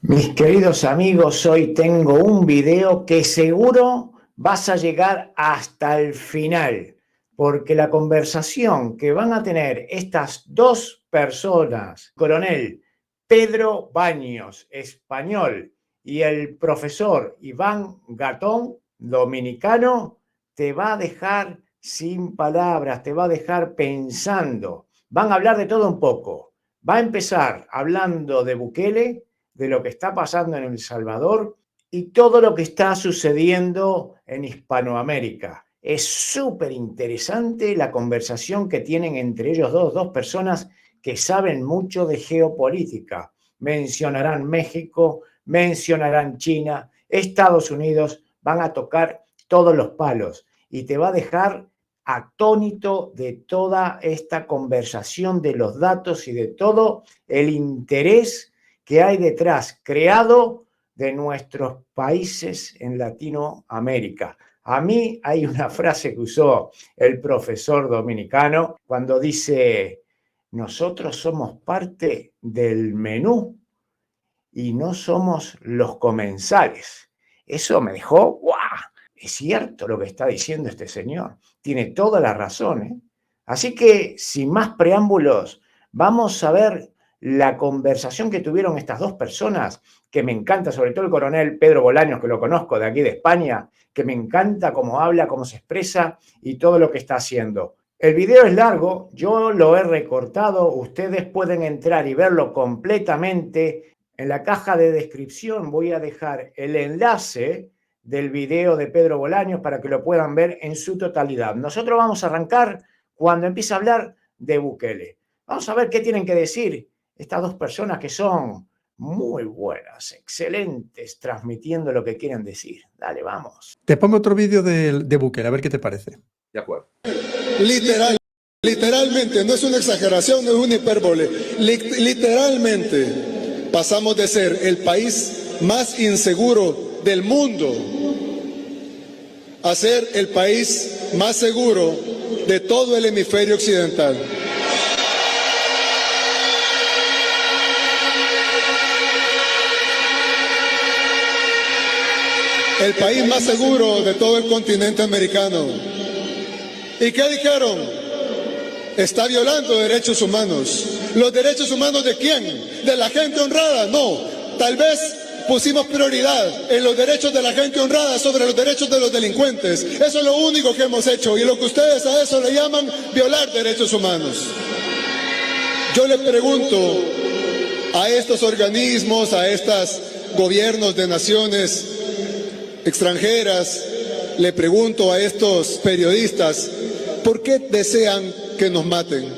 Mis queridos amigos, hoy tengo un video que seguro vas a llegar hasta el final, porque la conversación que van a tener estas dos personas, coronel Pedro Baños, español, y el profesor Iván Gatón, dominicano, te va a dejar sin palabras, te va a dejar pensando. Van a hablar de todo un poco. Va a empezar hablando de Bukele, de lo que está pasando en El Salvador y todo lo que está sucediendo en Hispanoamérica. Es súper interesante la conversación que tienen entre ellos dos personas que saben mucho de geopolítica. Mencionarán México, mencionarán China, Estados Unidos, van a tocar todos los palos y te va a dejar atónito de toda esta conversación, de los datos y de todo el interés que hay detrás, creado de nuestros países en Latinoamérica. A mí hay una frase que usó el profesor dominicano cuando dice, nosotros somos parte del menú y no somos los comensales. Eso me dejó, ¡guau! Es cierto lo que está diciendo este señor. Tiene toda la razón, ¿eh? Así que, sin más preámbulos, vamos a ver la conversación que tuvieron estas dos personas, que me encanta, sobre todo el coronel Pedro Bolaños, que lo conozco de aquí de España, que me encanta cómo habla, cómo se expresa y todo lo que está haciendo. El video es largo, yo lo he recortado, ustedes pueden entrar y verlo completamente. En la caja de descripción voy a dejar el enlace del video de Pedro Bolaños para que lo puedan ver en su totalidad. Nosotros vamos a arrancar cuando empiece a hablar de Bukele. Vamos a ver qué tienen que decir estas dos personas que son muy buenas, excelentes, transmitiendo lo que quieren decir. Dale, vamos. Te pongo otro vídeo de Bukele, a ver qué te parece. De acuerdo. Literalmente, no es una exageración, no es una hipérbole. Literalmente pasamos de ser el país más inseguro del mundo a ser el país más seguro de todo el hemisferio occidental. El país más seguro de todo el continente americano. ¿Y qué dijeron? Está violando derechos humanos. ¿Los derechos humanos de quién? ¿De la gente honrada? No. Tal vez pusimos prioridad en los derechos de la gente honrada sobre los derechos de los delincuentes. Eso es lo único que hemos hecho. Y lo que ustedes a eso le llaman violar derechos humanos. Yo le pregunto a estos organismos, a estos gobiernos de naciones extranjeras, le pregunto a estos periodistas, ¿por qué desean que nos maten?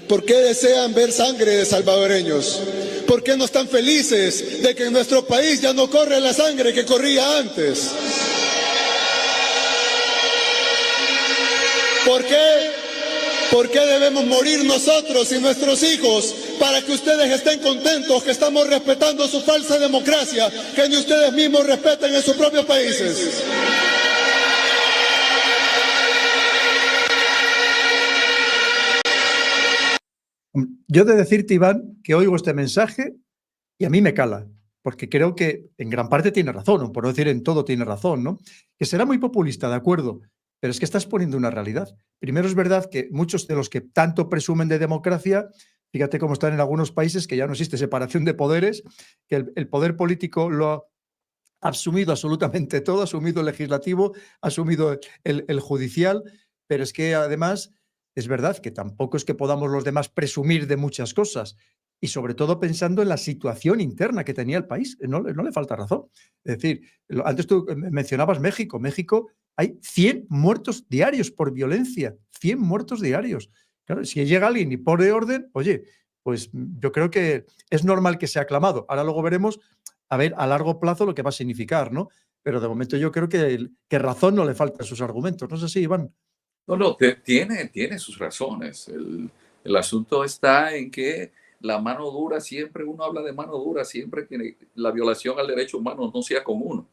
¿Por qué desean ver sangre de salvadoreños? ¿Por qué no están felices de que en nuestro país ya no corre la sangre que corría antes? ¿Por qué debemos morir nosotros y nuestros hijos para que ustedes estén contentos que estamos respetando su falsa democracia, que ni ustedes mismos respeten en sus propios países? Yo he de decirte, Iván, que oigo este mensaje y a mí me cala, porque creo que en gran parte tiene razón, o por no decir en todo tiene razón, ¿no? Que será muy populista, de acuerdo, pero es que estás poniendo una realidad. Primero, es verdad que muchos de los que tanto presumen de democracia, fíjate cómo están en algunos países que ya no existe separación de poderes, que el poder político lo ha asumido absolutamente todo, ha asumido el legislativo, ha asumido el judicial, pero es que además es verdad que tampoco es que podamos los demás presumir de muchas cosas, y sobre todo pensando en la situación interna que tenía el país. No le falta razón. Es decir, antes tú mencionabas México. México hay 100 muertos diarios por violencia. 100 muertos diarios. Claro, si llega alguien y pone orden, oye, pues yo creo que es normal que sea aclamado. Ahora luego veremos, a ver, a largo plazo lo que va a significar, ¿no? Pero de momento yo creo que razón no le falta a sus argumentos. No sé si, Iván. No, tiene sus razones. El asunto está en que la mano dura, siempre uno habla de mano dura, siempre que la violación al derecho humano no sea con uno.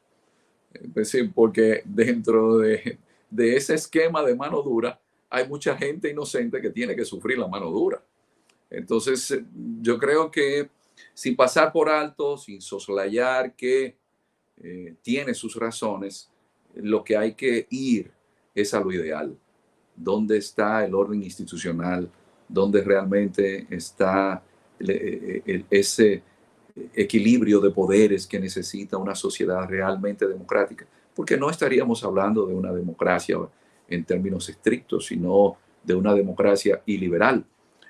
Es decir, porque dentro de ese esquema de mano dura hay mucha gente inocente que tiene que sufrir la mano dura. Entonces, yo creo que sin pasar por alto, sin soslayar que tiene sus razones, lo que hay que ir es a lo ideal. ¿Dónde está el orden institucional? ¿Dónde realmente está ese equilibrio de poderes que necesita una sociedad realmente democrática? Porque no estaríamos hablando de una democracia en términos estrictos, sino de una democracia iliberal.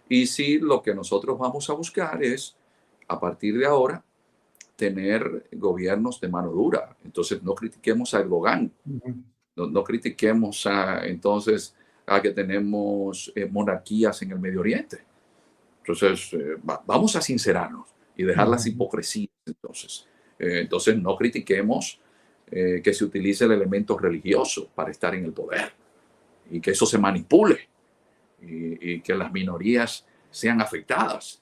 Y sí, lo que nosotros vamos a buscar es, a partir de ahora, tener gobiernos de mano dura. Entonces, no critiquemos a Erdogan, no critiquemos entonces a que tenemos monarquías en el Medio Oriente. Entonces, vamos a sincerarnos y dejar las hipocresías. Entonces, no critiquemos que se utilice el elemento religioso para estar en el poder y que eso se manipule y que las minorías sean afectadas.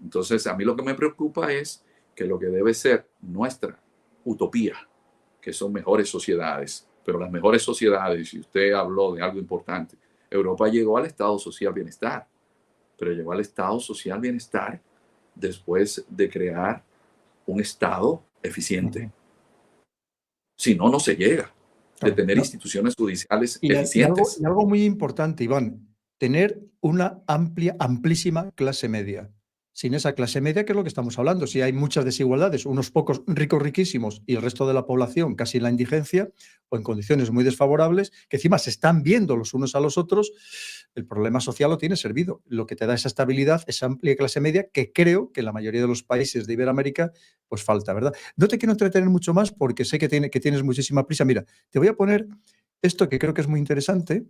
Entonces, a mí lo que me preocupa es que lo que debe ser nuestra utopía, que son mejores sociedades, pero las mejores sociedades, y usted habló de algo importante, Europa llegó al estado social bienestar, pero llegó al estado social bienestar después de crear un estado eficiente. Si no, no se llega. De tener instituciones judiciales eficientes. Y algo muy importante, Iván, tener una amplísima clase media. Sin esa clase media, ¿qué es lo que estamos hablando? Si hay muchas desigualdades, unos pocos ricos riquísimos y el resto de la población casi en la indigencia o en condiciones muy desfavorables, que encima se están viendo los unos a los otros, el problema social lo tiene servido. Lo que te da esa estabilidad, esa amplia clase media, que creo que en la mayoría de los países de Iberoamérica pues falta, ¿verdad? No te quiero entretener mucho más porque sé que tienes muchísima prisa. Mira, te voy a poner esto que creo que es muy interesante,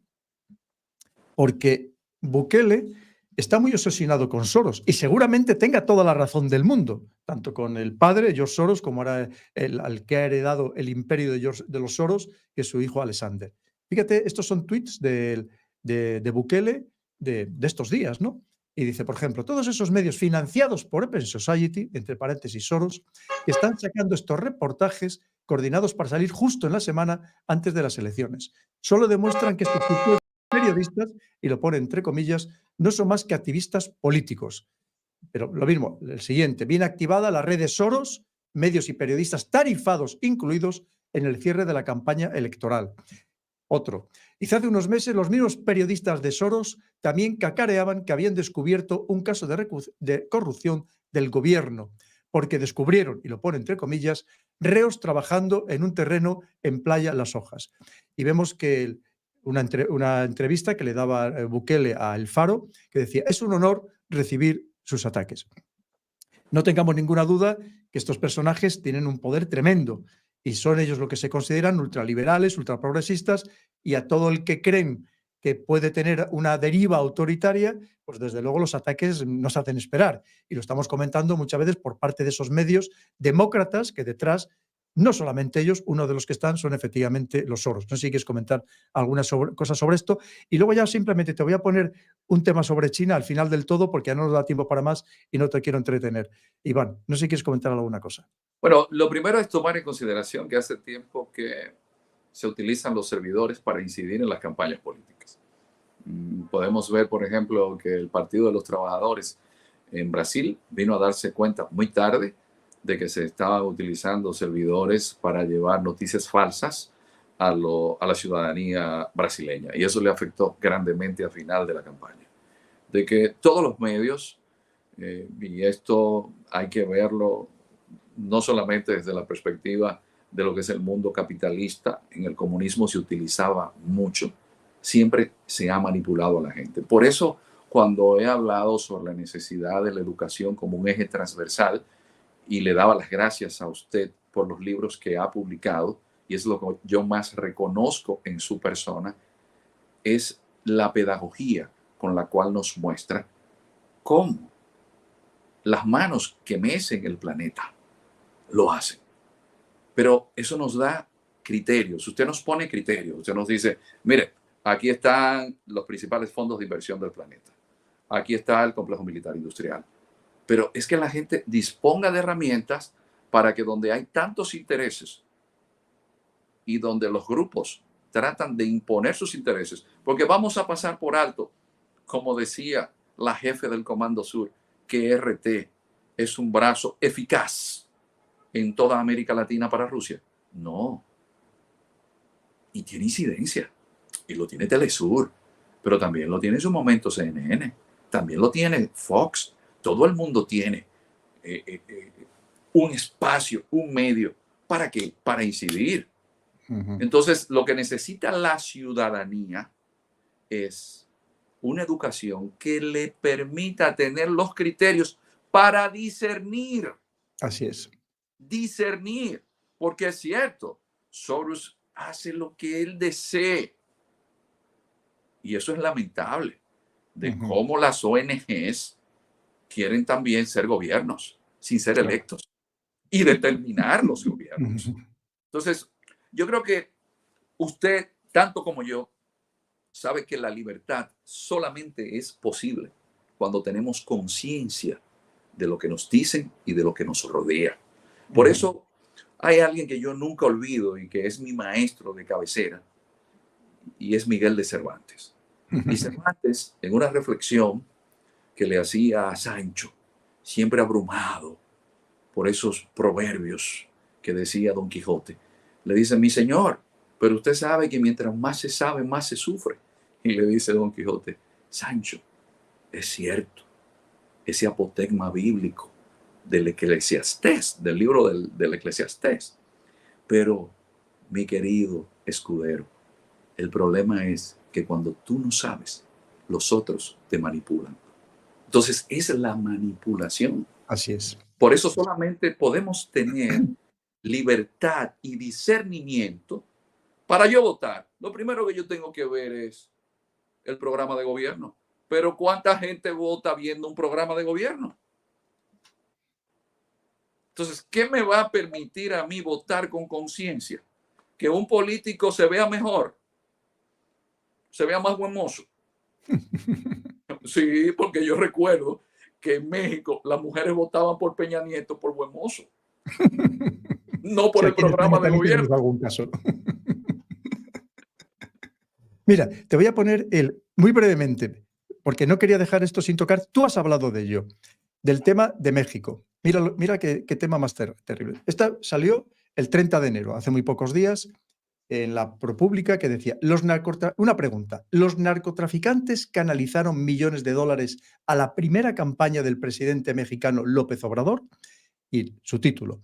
porque Bukele está muy obsesionado con Soros y seguramente tenga toda la razón del mundo, tanto con el padre, George Soros, como ahora el que ha heredado el imperio de los Soros, que es su hijo Alexander. Fíjate, estos son tweets de Bukele de estos días, ¿no? Y dice, por ejemplo, todos esos medios financiados por Open Society, entre paréntesis Soros, están sacando estos reportajes coordinados para salir justo en la semana antes de las elecciones. Solo demuestran que estos periodistas, y lo pone entre comillas, no son más que activistas políticos. Pero lo mismo, el siguiente, bien activada la red de Soros, medios y periodistas tarifados incluidos en el cierre de la campaña electoral. Otro. Y hace unos meses los mismos periodistas de Soros también cacareaban que habían descubierto un caso de corrupción del gobierno, porque descubrieron, y lo pone entre comillas, reos trabajando en un terreno en Playa Las Hojas. Y vemos que una entrevista que le daba Bukele a El Faro, que decía, es un honor recibir sus ataques. No tengamos ninguna duda que estos personajes tienen un poder tremendo y son ellos lo que se consideran ultraliberales, ultraprogresistas, y a todo el que creen que puede tener una deriva autoritaria, pues desde luego los ataques nos hacen esperar. Y lo estamos comentando muchas veces por parte de esos medios demócratas que detrás, no solamente ellos, uno de los que están son efectivamente los Soros. No sé si quieres comentar algunas cosas sobre esto. Y luego ya simplemente te voy a poner un tema sobre China al final del todo, porque ya no nos da tiempo para más y no te quiero entretener. Iván, no sé si quieres comentar alguna cosa. Bueno, lo primero es tomar en consideración que hace tiempo que se utilizan los servidores para incidir en las campañas políticas. Podemos ver, por ejemplo, que el Partido de los Trabajadores en Brasil vino a darse cuenta muy tarde de que se estaban utilizando servidores para llevar noticias falsas a la ciudadanía brasileña. Y eso le afectó grandemente al final de la campaña. De que todos los medios, y esto hay que verlo no solamente desde la perspectiva de lo que es el mundo capitalista, en el comunismo se utilizaba mucho, siempre se ha manipulado a la gente. Por eso, cuando he hablado sobre la necesidad de la educación como un eje transversal, y le daba las gracias a usted por los libros que ha publicado, y es lo que yo más reconozco en su persona, es la pedagogía con la cual nos muestra cómo las manos que mecen el planeta lo hacen. Pero eso nos da criterios. Usted nos pone criterios. Usted nos dice, mire, aquí están los principales fondos de inversión del planeta. Aquí está el complejo militar industrial. Pero es que la gente disponga de herramientas para que donde hay tantos intereses y donde los grupos tratan de imponer sus intereses, porque vamos a pasar por alto, como decía la jefe del Comando Sur, que RT es un brazo eficaz en toda América Latina para Rusia. No. Y tiene incidencia. Y lo tiene Telesur. Pero también lo tiene en su momento CNN. También lo tiene Fox. Todo el mundo tiene un espacio, un medio. ¿Para qué? Para incidir. Entonces, lo que necesita la ciudadanía es una educación que le permita tener los criterios para discernir. Así es. Discernir. Porque es cierto, Soros hace lo que él desee. Y eso es lamentable, de cómo las ONGs quieren también ser gobiernos, sin ser electos, y determinar los gobiernos. Entonces, yo creo que usted, tanto como yo, sabe que la libertad solamente es posible cuando tenemos conciencia de lo que nos dicen y de lo que nos rodea. Por eso hay alguien que yo nunca olvido y que es mi maestro de cabecera, y es Miguel de Cervantes. Y Cervantes, en una reflexión que le hacía a Sancho, siempre abrumado por esos proverbios que decía Don Quijote, le dice: mi señor, pero usted sabe que mientras más se sabe, más se sufre. Y le dice Don Quijote: Sancho, es cierto, ese apotegma bíblico del Eclesiastés, del libro del Eclesiastés. Pero, mi querido escudero, el problema es que cuando tú no sabes, los otros te manipulan. Entonces, es la manipulación. Así es. Por eso solamente podemos tener libertad y discernimiento para yo votar. Lo primero que yo tengo que ver es el programa de gobierno. Pero ¿cuánta gente vota viendo un programa de gobierno? Entonces, ¿qué me va a permitir a mí votar con conciencia? Que un político se vea mejor, se vea más buen mozo. Sí, porque yo recuerdo que en México las mujeres votaban por Peña Nieto por buen mozo. No por el programa de gobierno. Algún caso. Mira, te voy a poner muy brevemente, porque no quería dejar esto sin tocar. Tú has hablado de ello, del tema de México. Mira qué tema más terrible. Esta salió el 30 de enero, hace muy pocos días, en la ProPublica, que decía, una pregunta, ¿los narcotraficantes canalizaron millones de dólares a la primera campaña del presidente mexicano López Obrador? Y su título,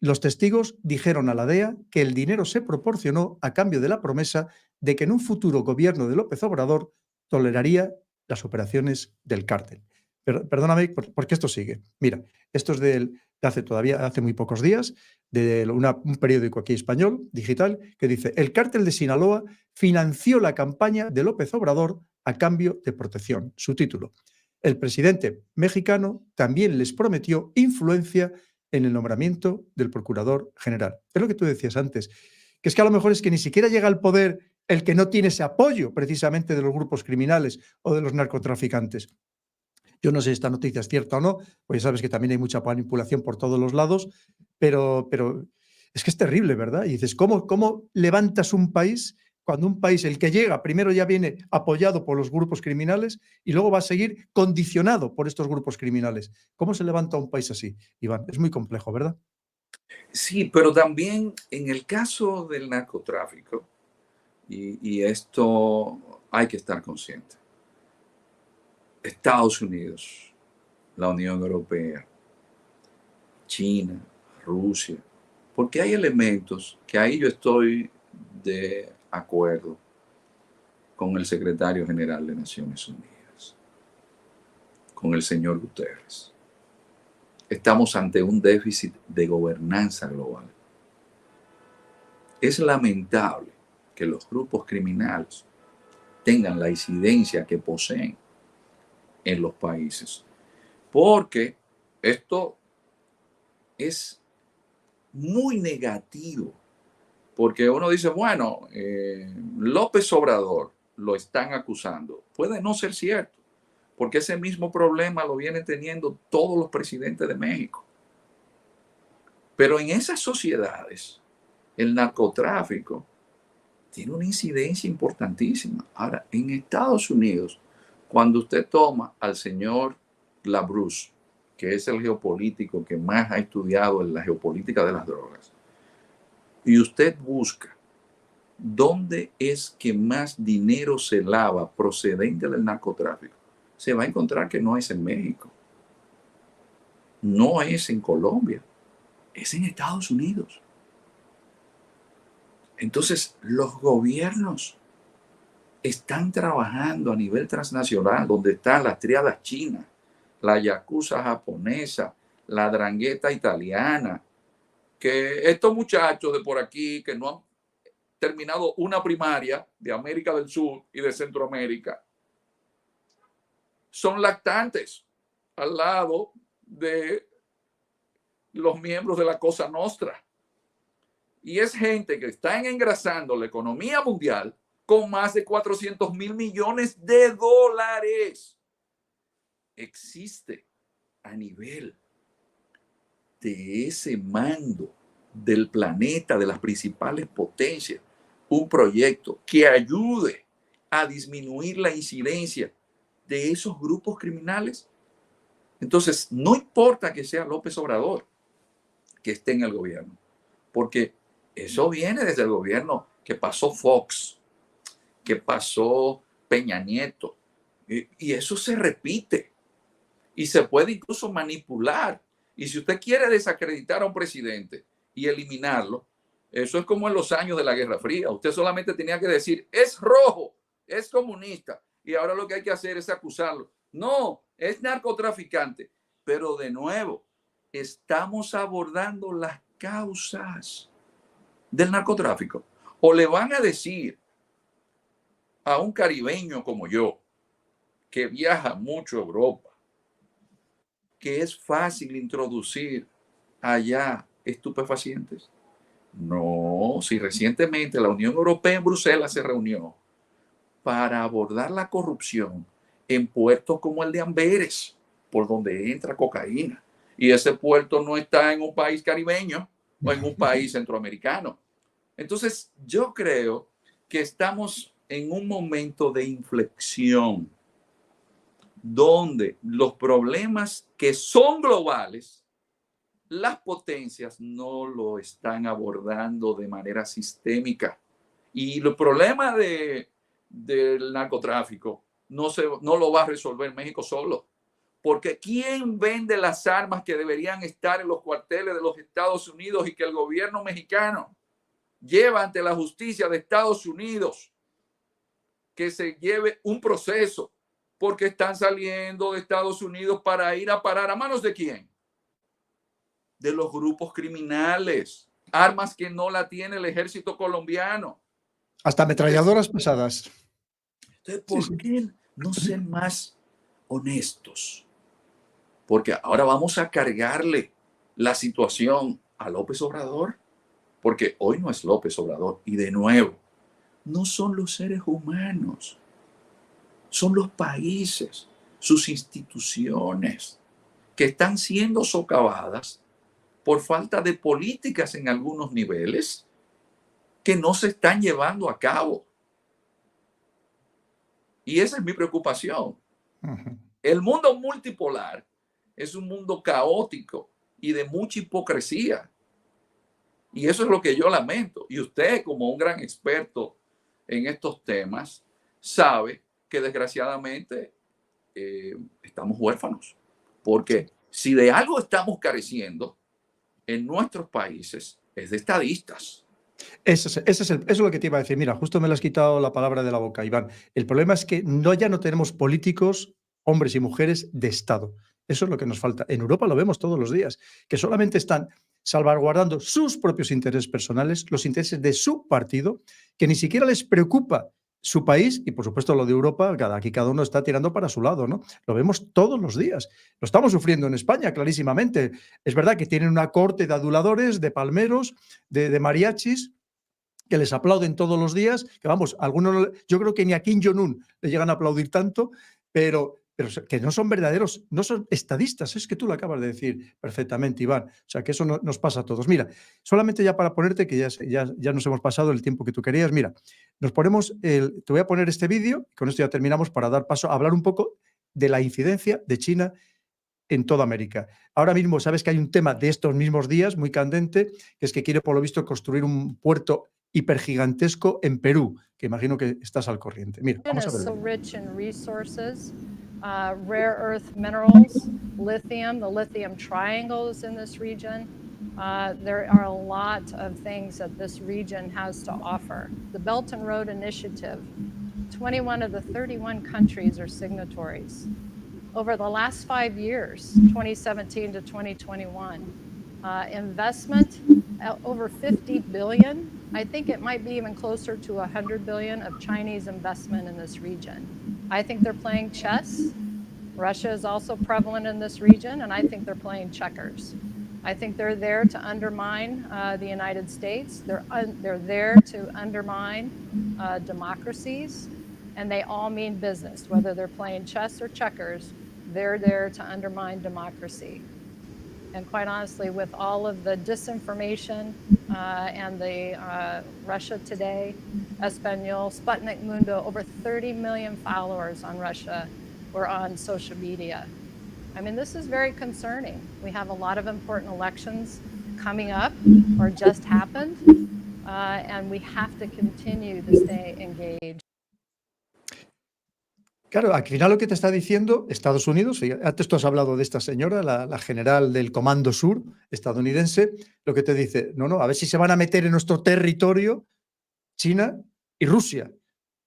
los testigos dijeron a la DEA que el dinero se proporcionó a cambio de la promesa de que en un futuro gobierno de López Obrador toleraría las operaciones del cártel. Perdóname, porque esto sigue. Mira, esto es de hace muy pocos días, de un periódico aquí español, digital, que dice: el cártel de Sinaloa financió la campaña de López Obrador a cambio de protección. Su título: el presidente mexicano también les prometió influencia en el nombramiento del procurador general. Es lo que tú decías antes, que es que a lo mejor es que ni siquiera llega al poder el que no tiene ese apoyo precisamente de los grupos criminales o de los narcotraficantes. Yo no sé si esta noticia es cierta o no, pues ya sabes que también hay mucha manipulación por todos los lados, pero es que es terrible, ¿verdad? Y dices, ¿cómo levantas un país cuando un país, el que llega, primero ya viene apoyado por los grupos criminales y luego va a seguir condicionado por estos grupos criminales? ¿Cómo se levanta un país así, Iván? Es muy complejo, ¿verdad? Sí, pero también en el caso del narcotráfico, y esto hay que estar consciente, Estados Unidos, la Unión Europea, China, Rusia, porque hay elementos que ahí yo estoy de acuerdo con el secretario general de Naciones Unidas, con el señor Guterres. Estamos ante un déficit de gobernanza global. Es lamentable que los grupos criminales tengan la incidencia que poseen en los países, porque esto es muy negativo, porque uno dice, bueno, López Obrador lo están acusando. Puede no ser cierto, porque ese mismo problema lo vienen teniendo todos los presidentes de México. Pero en esas sociedades, el narcotráfico tiene una incidencia importantísima. Ahora, en Estados Unidos, cuando usted toma al señor LaBruce, que es el geopolítico que más ha estudiado en la geopolítica de las drogas, y usted busca dónde es que más dinero se lava procedente del narcotráfico, se va a encontrar que no es en México, no es en Colombia, es en Estados Unidos. Entonces, los gobiernos están trabajando a nivel transnacional, donde están las tríadas chinas, la yakuza japonesa, la drangheta italiana, que estos muchachos de por aquí que no han terminado una primaria de América del Sur y de Centroamérica son lactantes al lado de los miembros de la Cosa Nostra. Y es gente que está engrasando la economía mundial con más de 400.000 millones de dólares. Existe a nivel de ese mando del planeta, de las principales potencias, un proyecto que ayude a disminuir la incidencia de esos grupos criminales. Entonces, no importa que sea López Obrador que esté en el gobierno, porque eso viene desde el gobierno que pasó Fox, que pasó Peña Nieto, y eso se repite y se puede incluso manipular. Y si usted quiere desacreditar a un presidente y eliminarlo, eso es como en los años de la Guerra Fría. Usted solamente tenía que decir, es rojo, es comunista, y ahora lo que hay que hacer es acusarlo. No, es narcotraficante. Pero de nuevo, estamos abordando las causas del narcotráfico. O le van a decir a un caribeño como yo, que viaja mucho a Europa, que es fácil introducir allá estupefacientes. No, si recientemente la Unión Europea en Bruselas se reunió para abordar la corrupción en puertos como el de Amberes, por donde entra cocaína. Y ese puerto no está en un país caribeño o en un país centroamericano. Entonces, yo creo que estamos en un momento de inflexión donde los problemas que son globales, las potencias no lo están abordando de manera sistémica. Y el problema del narcotráfico no lo va a resolver México solo. Porque ¿quién vende las armas que deberían estar en los cuarteles de los Estados Unidos y que el gobierno mexicano lleva ante la justicia de Estados Unidos? Que se lleve un proceso, porque están saliendo de Estados Unidos para ir a parar ¿a manos de quién? De los grupos criminales. Armas que no la tiene el ejército colombiano. Hasta ametralladoras pesadas. Entonces, ¿por qué no ser más honestos? Porque ahora vamos a cargarle la situación a López Obrador, porque hoy no es López Obrador. Y de nuevo, no son los seres humanos, son los países, sus instituciones, que están siendo socavadas por falta de políticas en algunos niveles que no se están llevando a cabo. Y esa es mi preocupación. El mundo multipolar es un mundo caótico y de mucha hipocresía. Y eso es lo que yo lamento. Y usted, como un gran experto en estos temas, sabe que desgraciadamente estamos huérfanos. Porque si de algo estamos careciendo en nuestros países, es de estadistas. Eso es lo que te iba a decir. Mira, justo me lo has quitado la palabra de la boca, Iván. El problema es que ya no tenemos políticos, hombres y mujeres, de Estado. Eso es lo que nos falta. En Europa lo vemos todos los días, que solamente están salvaguardando sus propios intereses personales, los intereses de su partido, que ni siquiera les preocupa su país y, por supuesto, lo de Europa. Aquí cada uno está tirando para su lado, ¿no? Lo vemos todos los días. Lo estamos sufriendo en España, clarísimamente. Es verdad que tienen una corte de aduladores, de palmeros, de mariachis, que les aplauden todos los días, que vamos, algunos, yo creo que ni a Kim Jong-un le llegan a aplaudir tanto, pero que no son verdaderos, no son estadistas. Es que tú lo acabas de decir perfectamente, Iván. O sea, que eso nos pasa a todos. Mira, solamente ya para ponerte, que ya nos hemos pasado el tiempo que tú querías, mira, nos ponemos, te voy a poner este vídeo, con esto ya terminamos, para dar paso a hablar un poco de la incidencia de China en toda América. Ahora mismo sabes que hay un tema de estos mismos días muy candente, que es que quiere por lo visto construir un puerto hipergigantesco en Perú, que imagino que estás al corriente. Mira, vamos a ver. So rich in resources, rare earth minerals, lithium, the lithium triangles in this region. There are a lot of things that this region has to offer. The Belt and Road Initiative, 21 of the 31 countries are signatories. Over the last 5 years, 2017 to 2021, investment over 50 billion. I think it might be even closer to 100 billion of Chinese investment in this region. I think they're playing chess. Russia is also prevalent in this region, and I think they're playing checkers. I think they're there to undermine the United States. They're there to undermine democracies, and they all mean business. Whether they're playing chess or checkers, they're there to undermine democracy. And quite honestly, with all of the disinformation and the Russia Today, Espanol, Sputnik Mundo, over 30 million followers on Russia were on social media. I mean, this is very concerning. We have a lot of important elections coming up or just happened, and we have to continue to stay engaged. Claro, al final lo que te está diciendo Estados Unidos, antes tú has hablado de esta señora, la general del Comando Sur estadounidense, lo que te dice, no, a ver si se van a meter en nuestro territorio China y Rusia,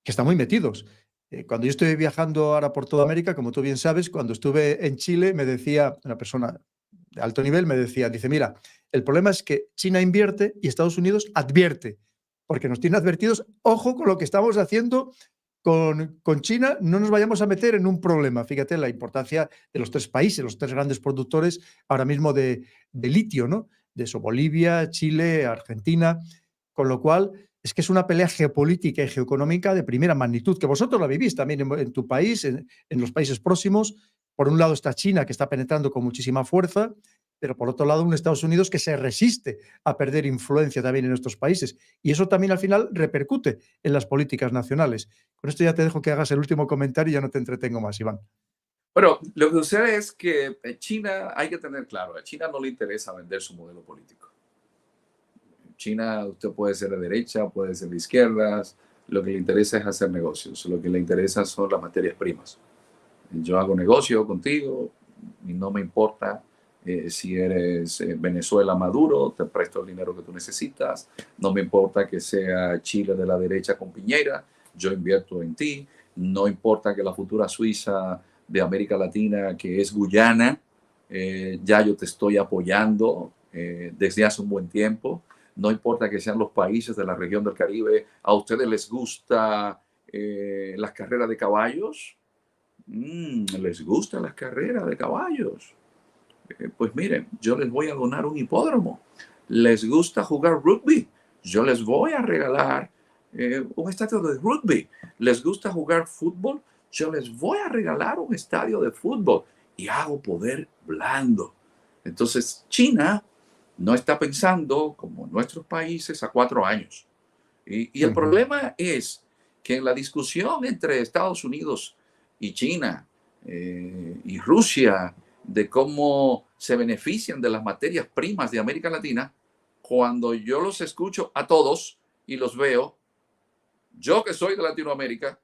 que están muy metidos. Cuando yo estoy viajando ahora por toda América, como tú bien sabes, cuando estuve en Chile me decía una persona de alto nivel, dice, mira, el problema es que China invierte y Estados Unidos advierte, porque nos tiene advertidos, ojo con lo que estamos haciendo con China, no nos vayamos a meter en un problema. Fíjate la importancia de los tres países, los tres grandes productores ahora mismo de litio, ¿no? De eso, Bolivia, Chile, Argentina, con lo cual es que es una pelea geopolítica y geoeconómica de primera magnitud, que vosotros la vivís también en tu país, en los países próximos. Por un lado está China, que está penetrando con muchísima fuerza, pero por otro lado un Estados Unidos que se resiste a perder influencia también en estos países. Y eso también al final repercute en las políticas nacionales. Con esto ya te dejo que hagas el último comentario y ya no te entretengo más, Iván. Bueno, lo que sucede es que China, hay que tener claro, a China no le interesa vender su modelo político. China, usted puede ser de derecha, puede ser de izquierdas, lo que le interesa es hacer negocios, lo que le interesa son las materias primas. Yo hago negocio contigo y no me importa si eres Venezuela Maduro, te presto el dinero que tú necesitas, no me importa que sea Chile de la derecha con Piñera, yo invierto en ti, no importa que la futura Suiza de América Latina, que es Guyana, ya yo te estoy apoyando desde hace un buen tiempo. No importa que sean los países de la región del Caribe, ¿a ustedes les gusta las carreras de caballos? ¿Les gustan las carreras de caballos? Pues miren, yo les voy a donar un hipódromo. ¿Les gusta jugar rugby? Yo les voy a regalar un estadio de rugby. ¿Les gusta jugar fútbol? Yo les voy a regalar un estadio de fútbol. Y hago poder blando. Entonces, China no está pensando como nuestros países a 4 años. Y el problema es que en la discusión entre Estados Unidos y China y Rusia de cómo se benefician de las materias primas de América Latina, cuando yo los escucho a todos y los veo, yo que soy de Latinoamérica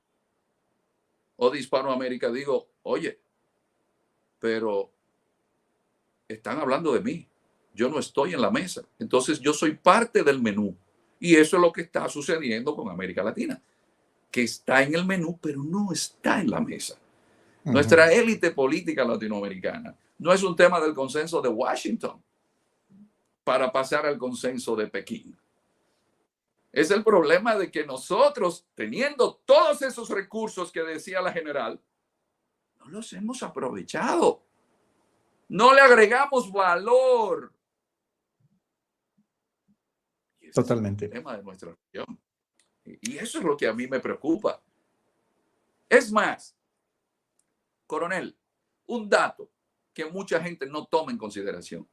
o de Hispanoamérica, digo, oye, pero están hablando de mí. Yo no estoy en la mesa. Entonces yo soy parte del menú. Y eso es lo que está sucediendo con América Latina, que está en el menú, pero no está en la mesa. Nuestra élite política latinoamericana no es un tema del consenso de Washington para pasar al consenso de Pekín. Es el problema de que nosotros, teniendo todos esos recursos que decía la general, no los hemos aprovechado. No le agregamos valor. Y Totalmente. Es el tema de nuestra región. Y eso es lo que a mí me preocupa. Es más, coronel, un dato que mucha gente no toma en consideración.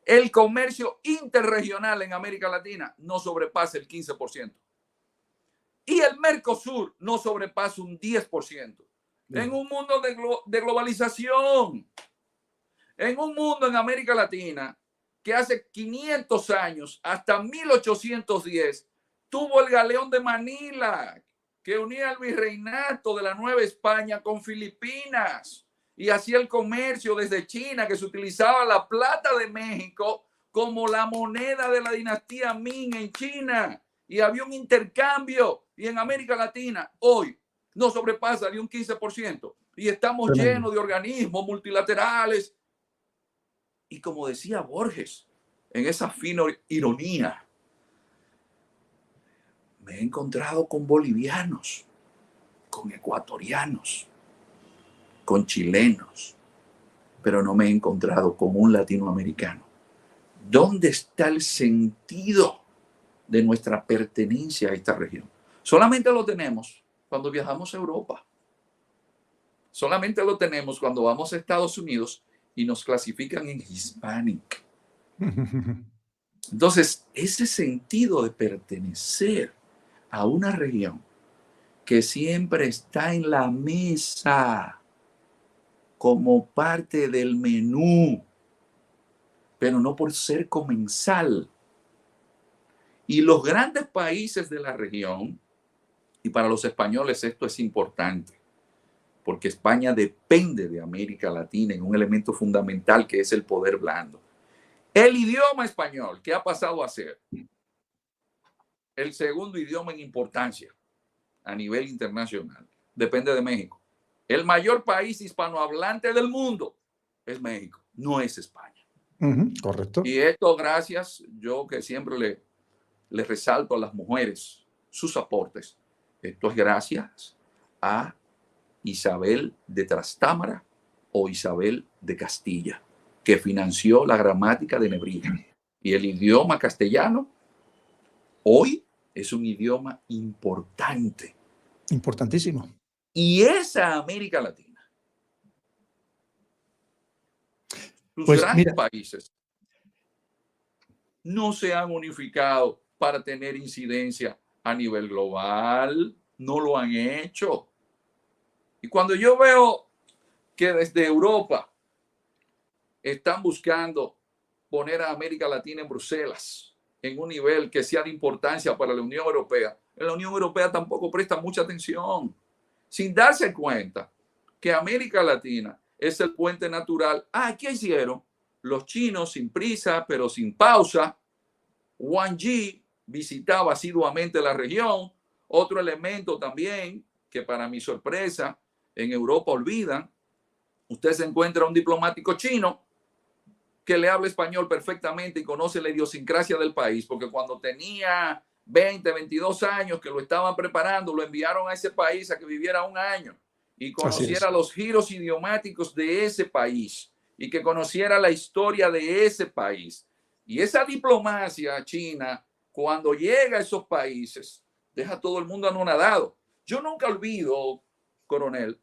El comercio interregional en América Latina no sobrepasa el 15%. Y el Mercosur no sobrepasa un 10%. En un mundo de globalización. en un mundo en América Latina que hace 500 años, hasta 1810, tuvo el galeón de Manila, que unía el virreinato de la Nueva España con Filipinas y hacía el comercio desde China, que se utilizaba la plata de México como la moneda de la dinastía Ming en China, y había un intercambio, y en América Latina hoy no sobrepasa de un 15%, y estamos llenos de organismos multilaterales. Y como decía Borges, en esa fina ironía, me he encontrado con bolivianos, con ecuatorianos, con chilenos, pero no me he encontrado con un latinoamericano. ¿Dónde está el sentido de nuestra pertenencia a esta región? Solamente lo tenemos cuando viajamos a Europa. Solamente lo tenemos cuando vamos a Estados Unidos y nos clasifican en Hispanic. Entonces, ese sentido de pertenecer a una región que siempre está en la mesa como parte del menú, pero no por ser comensal. Y los grandes países de la región, y para los españoles esto es importante, porque España depende de América Latina en un elemento fundamental que es el poder blando. El idioma español, que ha pasado a ser el segundo idioma en importancia a nivel internacional, depende de México. El mayor país hispanohablante del mundo es México, no es España. Correcto. Y esto gracias, yo que siempre le resalto a las mujeres sus aportes. Esto es gracias a Isabel de Trastámara o Isabel de Castilla, que financió la gramática de Nebrija. Y el idioma castellano hoy es un idioma importante. Importantísimo. Y esa América Latina, sus pues grandes países, no se han unificado para tener incidencia a nivel global, no lo han hecho. Y cuando yo veo que desde Europa están buscando poner a América Latina en Bruselas en un nivel que sea de importancia para la Unión Europea, en la Unión Europea tampoco presta mucha atención, sin darse cuenta que América Latina es el puente natural. ¿Qué hicieron? Los chinos sin prisa, pero sin pausa. Wang Yi visitaba asiduamente la región. Otro elemento también que para mi sorpresa en Europa olvidan, usted se encuentra un diplomático chino que le habla español perfectamente y conoce la idiosincrasia del país, porque cuando tenía 20, 22 años que lo estaban preparando, lo enviaron a ese país a que viviera un año y conociera los giros idiomáticos de ese país y que conociera la historia de ese país. Y esa diplomacia china, cuando llega a esos países, deja a todo el mundo anonadado. Yo nunca olvido, coronel,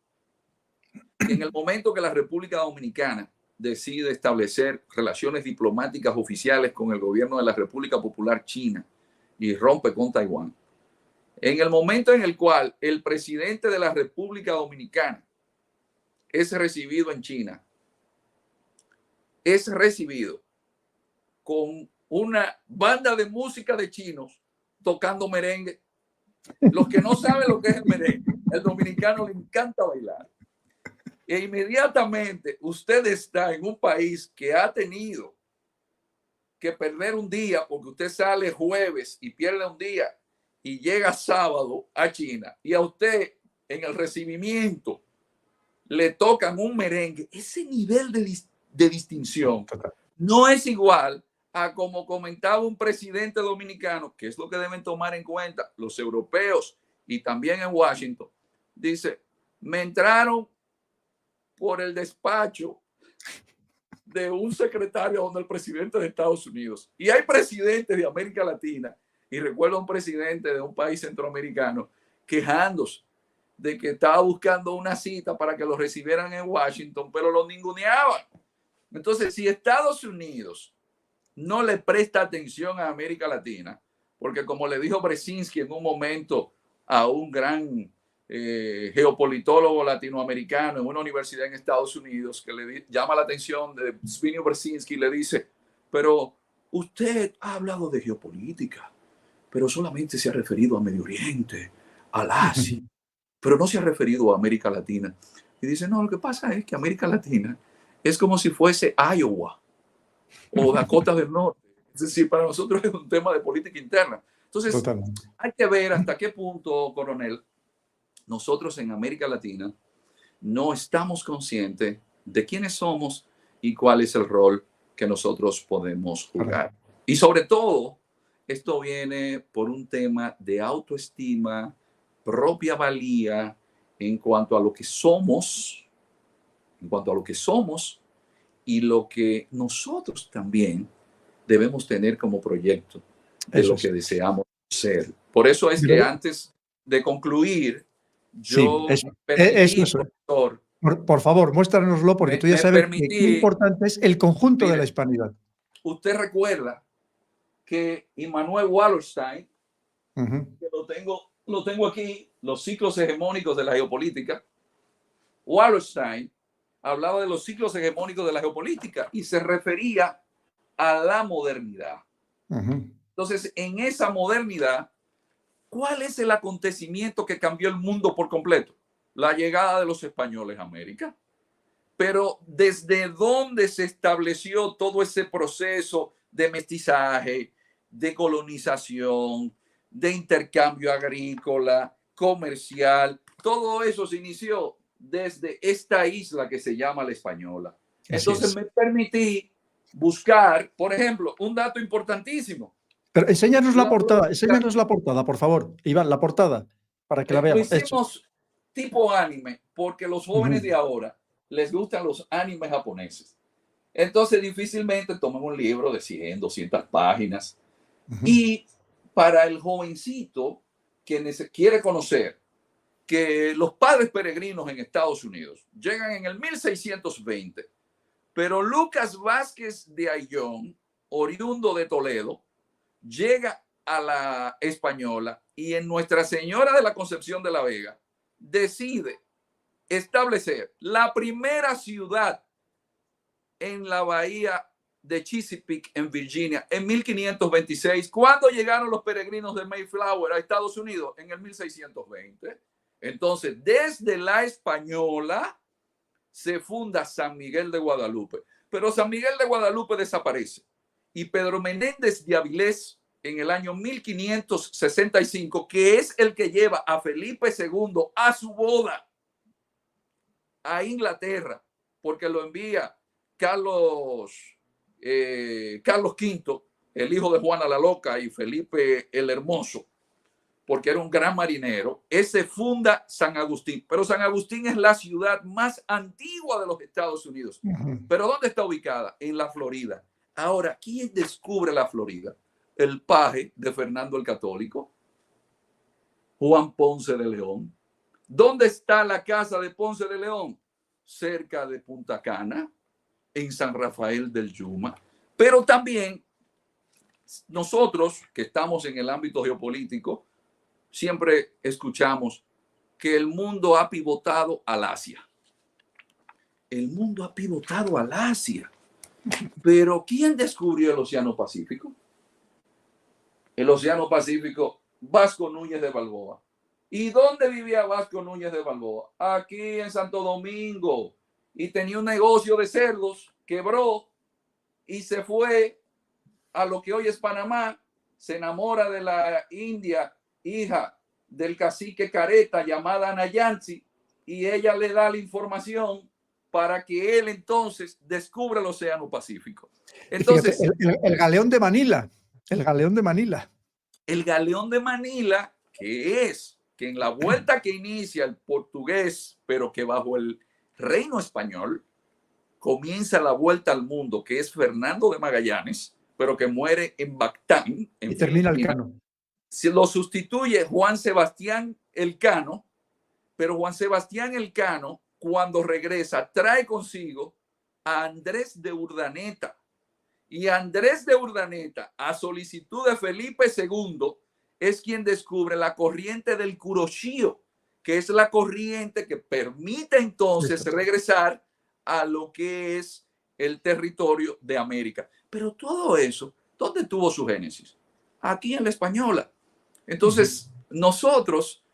que en el momento que la República Dominicana decide establecer relaciones diplomáticas oficiales con el gobierno de la República Popular China y rompe con Taiwán, en el momento en el cual el presidente de la República Dominicana es recibido en China, es recibido con una banda de música de chinos tocando merengue. Los que no saben lo que es el merengue, el dominicano le encanta bailar. E inmediatamente usted está en un país que ha tenido que perder un día porque usted sale jueves y pierde un día y llega sábado a China y a usted en el recibimiento le tocan un merengue. Ese nivel de distinción no es igual a como comentaba un presidente dominicano, que es lo que deben tomar en cuenta los europeos y también en Washington. Dice, me entraron por el despacho de un secretario donde el presidente de Estados Unidos. Y hay presidentes de América Latina, y recuerdo a un presidente de un país centroamericano quejándose de que estaba buscando una cita para que lo recibieran en Washington, pero lo ninguneaban. Entonces, si Estados Unidos no le presta atención a América Latina, porque como le dijo Brzezinski en un momento a un gran geopolitólogo latinoamericano en una universidad en Estados Unidos que le llama la atención de Zbigniew Brzezinski y le dice, pero usted ha hablado de geopolítica, pero solamente se ha referido a Medio Oriente, al Asia, pero no se ha referido a América Latina. Y dice, no, lo que pasa es que América Latina es como si fuese Iowa o Dakota del Norte. Es decir, para nosotros es un tema de política interna. Entonces, totalmente, hay que ver hasta qué punto, coronel, nosotros en América Latina no estamos conscientes de quiénes somos y cuál es el rol que nosotros podemos jugar. Y sobre todo, esto viene por un tema de autoestima, propia valía en cuanto a lo que somos, y lo que nosotros también debemos tener como proyecto de lo que deseamos ser. Por eso es que antes de concluir, yo profesor, por favor, muéstranoslo, porque tú ya sabes que qué importante es el conjunto de la hispanidad. Usted recuerda que Immanuel Wallerstein, que lo tengo aquí, los ciclos hegemónicos de la geopolítica, Wallerstein hablaba de los ciclos hegemónicos de la geopolítica y se refería a la modernidad. Entonces, en esa modernidad, ¿cuál es el acontecimiento que cambió el mundo por completo? La llegada de los españoles a América. Pero ¿desde dónde se estableció todo ese proceso de mestizaje, de colonización, de intercambio agrícola, comercial? Todo eso se inició desde esta isla que se llama La Española. Entonces me permití buscar, por ejemplo, un dato importantísimo. Pero enséñanos la portada, por favor, Iván, la portada, para que la veamos. Lo hicimos tipo anime, porque los jóvenes de ahora les gustan los animes japoneses. Entonces difícilmente toman un libro de 100, 200 páginas. Y para el jovencito que quiere conocer que los padres peregrinos en Estados Unidos llegan en el 1620, pero Lucas Vázquez de Ayllón, oriundo de Toledo, llega a la Española y en Nuestra Señora de la Concepción de la Vega decide establecer la primera ciudad en la bahía de Chesapeake, en Virginia, en 1526. ¿Cuándo llegaron los peregrinos de Mayflower a Estados Unidos? En el 1620. Entonces, desde la Española se funda San Miguel de Guadalupe. Pero San Miguel de Guadalupe desaparece. Y Pedro Menéndez de Avilés, en el año 1565, que es el que lleva a Felipe II a su boda a Inglaterra, porque lo envía Carlos V, el hijo de Juana la Loca, y Felipe el Hermoso, porque era un gran marinero. Ese funda San Agustín. Pero San Agustín es la ciudad más antigua de los Estados Unidos. ¿Pero dónde está ubicada? En la Florida. Ahora, ¿quién descubre la Florida? El paje de Fernando el Católico, Juan Ponce de León. ¿Dónde está la casa de Ponce de León? Cerca de Punta Cana, en San Rafael del Yuma. Pero también nosotros que estamos en el ámbito geopolítico, siempre escuchamos que el mundo ha pivotado al Asia. El mundo ha pivotado al Asia. Pero ¿quién descubrió el Océano Pacífico? El Océano Pacífico, Vasco Núñez de Balboa. ¿Y dónde vivía Vasco Núñez de Balboa? Aquí en Santo Domingo. Y tenía un negocio de cerdos, quebró y se fue a lo que hoy es Panamá. Se enamora de la india, hija del cacique Careta, llamada Nayansi, y ella le da la información para que él entonces descubra el Océano Pacífico. Entonces, el galeón de Manila. El galeón de Manila. El galeón de Manila, que es que en la vuelta que inicia el portugués, pero que bajo el reino español, comienza la vuelta al mundo, que es Fernando de Magallanes, pero que muere en Bactán. Y termina Elcano. Se lo sustituye Juan Sebastián Elcano, pero Juan Sebastián Elcano, cuando regresa, trae consigo a Andrés de Urdaneta. Y Andrés de Urdaneta, a solicitud de Felipe II, es quien descubre la corriente del Kuroshio, que es la corriente que permite entonces regresar a lo que es el territorio de América. Pero todo eso, ¿dónde tuvo su génesis? Aquí en la española. Entonces, nosotros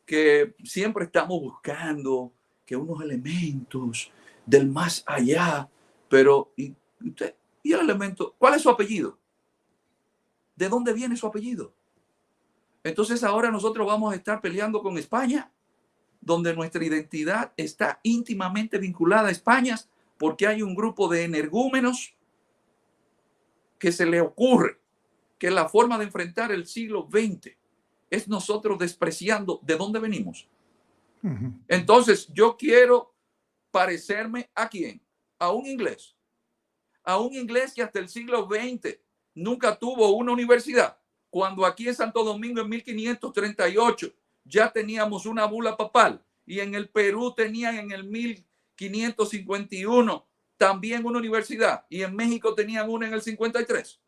que siempre estamos buscando que unos elementos del más allá, pero ¿y el elemento? ¿Cuál es su apellido? ¿De dónde viene su apellido? Entonces ahora nosotros vamos a estar peleando con España, donde nuestra identidad está íntimamente vinculada a España, porque hay un grupo de energúmenos que se le ocurre que la forma de enfrentar el siglo XX es nosotros despreciando de dónde venimos. Entonces yo quiero parecerme ¿a quién? A un inglés que hasta el siglo XX nunca tuvo una universidad, cuando aquí en Santo Domingo en 1538 ya teníamos una bula papal, y en el Perú tenían en el 1551 también una universidad, y en México tenían una en el 53.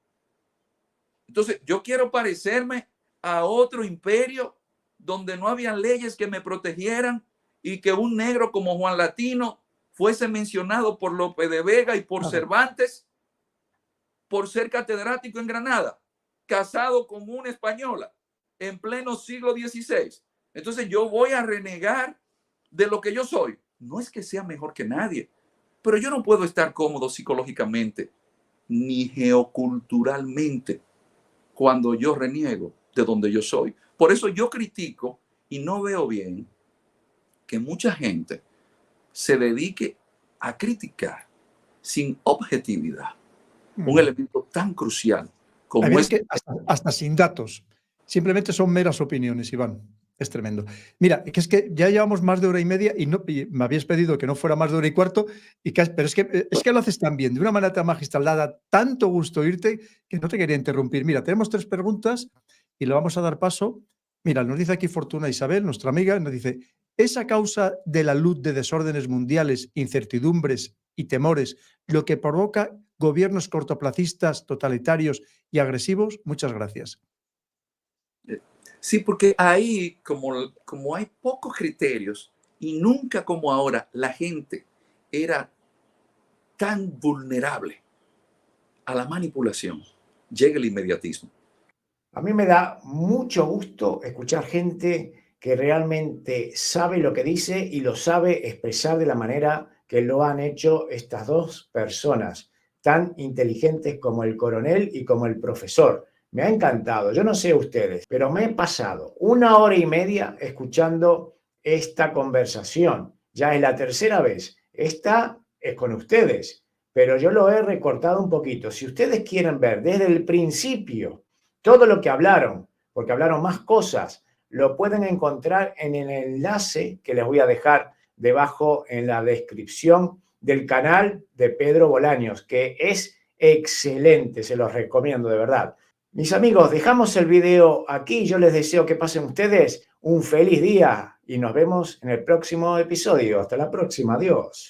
Entonces yo quiero parecerme a otro imperio donde no habían leyes que me protegieran y que un negro como Juan Latino fuese mencionado por Lope de Vega y por Cervantes por ser catedrático en Granada, casado con una española en pleno siglo XVI. Entonces yo voy a renegar de lo que yo soy. No es que sea mejor que nadie, pero yo no puedo estar cómodo psicológicamente ni geoculturalmente cuando yo reniego de donde yo soy. Por eso yo critico y no veo bien que mucha gente se dedique a criticar sin objetividad un elemento tan crucial como es que hasta sin datos. Simplemente son meras opiniones, Iván. Es tremendo. Mira, que es que ya llevamos más de hora y media y me habías pedido que no fuera más de hora y cuarto, pero es que lo haces tan bien, de una manera tan magistral, da tanto gusto oírte que no te quería interrumpir. Mira, tenemos 3 preguntas y le vamos a dar paso. Mira, nos dice aquí Fortuna Isabel, nuestra amiga, nos dice: ¿es a causa de la luz de desórdenes mundiales, incertidumbres y temores lo que provoca gobiernos cortoplacistas, totalitarios y agresivos? Muchas gracias. Sí, porque ahí, como hay pocos criterios y nunca como ahora la gente era tan vulnerable a la manipulación, llega el inmediatismo. A mí me da mucho gusto escuchar gente que realmente sabe lo que dice y lo sabe expresar de la manera que lo han hecho estas dos personas, tan inteligentes como el coronel y como el profesor. Me ha encantado. Yo no sé ustedes, pero me he pasado 1 hora y media escuchando esta conversación. Ya es la tercera vez. Esta es con ustedes, pero yo lo he recortado un poquito. Si ustedes quieren ver desde el principio todo lo que hablaron, porque hablaron más cosas, lo pueden encontrar en el enlace que les voy a dejar debajo en la descripción del canal de Pedro Bolaños, que es excelente, se los recomiendo de verdad. Mis amigos, dejamos el video aquí. Yo les deseo que pasen ustedes un feliz día y nos vemos en el próximo episodio. Hasta la próxima. Adiós.